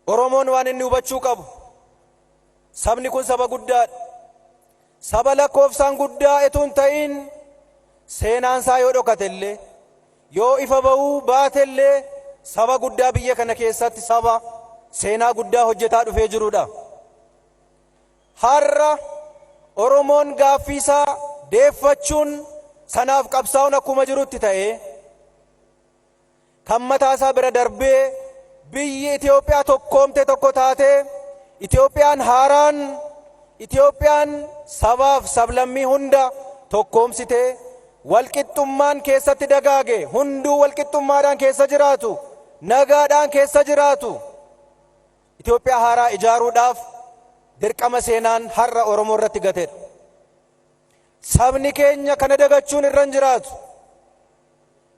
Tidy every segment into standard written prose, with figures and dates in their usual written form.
Oromoon waan inni hubachuu qabu sabni kun saba guddaadha. Saba lakkoofsaan guddaa etuun ta'in seenaan isaa yoo dhokatellee yoo ifa bahuu baatellee saba guddaa biyya kana keessatti saba seenaa guddaa hojjetaa dhufee jirudha. Har'a Oromoon gaaffii isaa deeffachuun sanaaf qabsaa'uun akkuma jirutti ta'ee kan mataa isaa bira darbee biyyi Itoophiyaa tokkoomte tokko taatee Itoophiyaan haaraan Itoophiyaan sabaaf sablammii hunda tokkoomsitee walqixxummaan keessatti dagaage hunduu walqixxummaadhaan keessa jiraatu nagaadhaan keessa jiraatu Itoophiyaa haaraa ijaaruudhaaf dirqama seenaan har'a Oromoo irratti gateedha. Sabni keenya kana dagachuun irra hin jiraatu.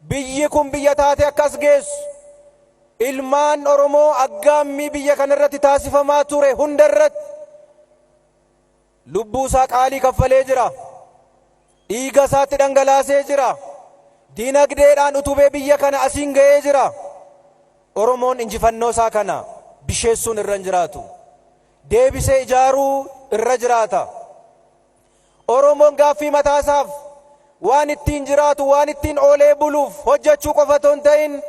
Biyyi kun biyya taate akkas geessu ilmaan Oromoo aggaammii biyya kana irratti taasifamaa ture hunda irratti lubbuu isaa qaalii kaffalee jira. Dhiiga isaatti dhangalaasee jira. Diinagdeedhaan utubee biyya kana asiin ga'ee jira. Oromoon injifannoo isaa kana bisheessuun irra hin jiraatu. Deebisee ijaaruu irra jiraata. Oromoon gaaffii mataasaaf waan ittiin jiraatu waan ittiin oolee buluuf hojjechuu qofa otoo hin ta'in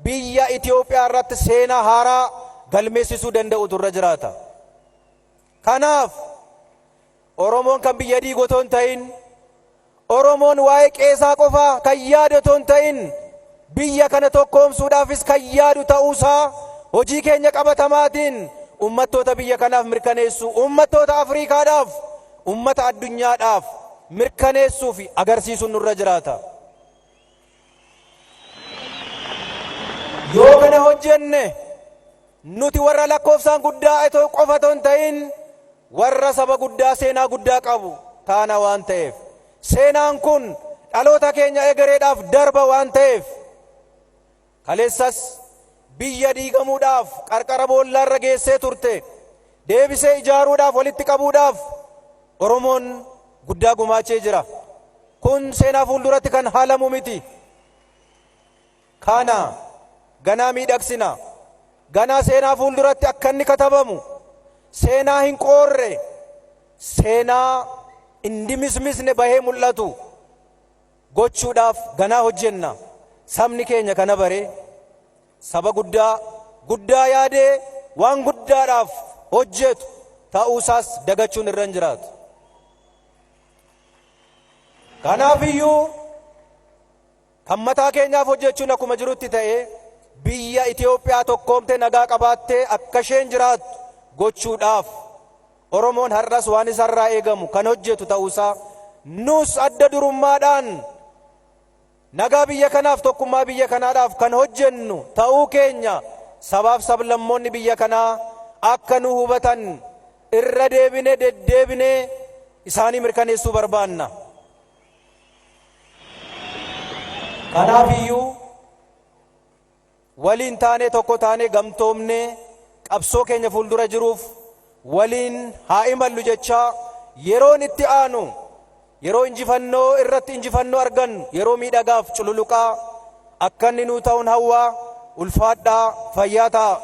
biyya Itoophiyaa irratti seenaa haaraa galmeessisuu danda'utu irra jiraata. Kanaaf Oromoon kan biyya diigu otoo hin ta'in Oromoon waa'ee qeesaa qofaa kan yaadu otoo hin ta'in biyya kana tokkoomsuudhaafis kan yaadu ta'uusaa hojii keenya qabatamaatiin ummattoota biyya kanaaf mirkaneessu ummattoota Afriikaadhaaf ummata addunyaadhaaf mirkaneessuu fi agarsiisuun nurra jiraata. Yoo kana hojjenne nuti warra lakkoofsaan guddaa qofa otoo hin ta'in warra saba guddaa seenaa guddaa qabu taana waan ta'eef seenaan kun dhaloota keenya egereedhaaf darba waan ta'eef kaleessas biyya diigamuudhaaf qarqara boollaarra geessee turte deebisee ijaaruudhaaf walitti qabuudhaaf Oromoon guddaa gumaachee jira. Kun seenaa fuulduratti kan haalamu miti. Kana ganaa miidhagsina. Ganaa seenaa fuulduratti akka inni katabamu seenaa hin qoorre seenaa inni mismisne bahee mul'atu gochuudhaaf ganaa hojjenna. Sabni keenya kana bare saba guddaa yaadee waan guddaadhaaf hojjetu ta'uusaas dagachuun irra hin jiraatu. Kanaafiyyuu kan mataa keenyaaf hojjechuun akkuma jirutti ta'ee biyya Itoophiyaa tokkoomte nagaa qabaattee akka isheen jiraattu gochuudhaaf Oromoon har'as waan isarraa eegamu kan hojjetu ta'uusaa nus adda durummaadhaan nagaa biyya kanaaf tokkummaa biyya kanaadhaaf kan hojjennu ta'uu keenya sabaaf sablammoonni biyya kanaa akka nu hubatan irra deebine deddeebine isaanii mirkaneessuu barbaanna. Kanaafiyyuu waliin taanee tokko taanee gamtoomnee qabsoo keenya fuuldura jiruuf waliin haa imallu jechaa yeroon itti aanu yeroo injifannoo irratti injifannoo argannu yeroo miidhagaaf cululuqaa akka inni nuu ta'uun hawwaa ulfaadhaa fayyaa ta'a.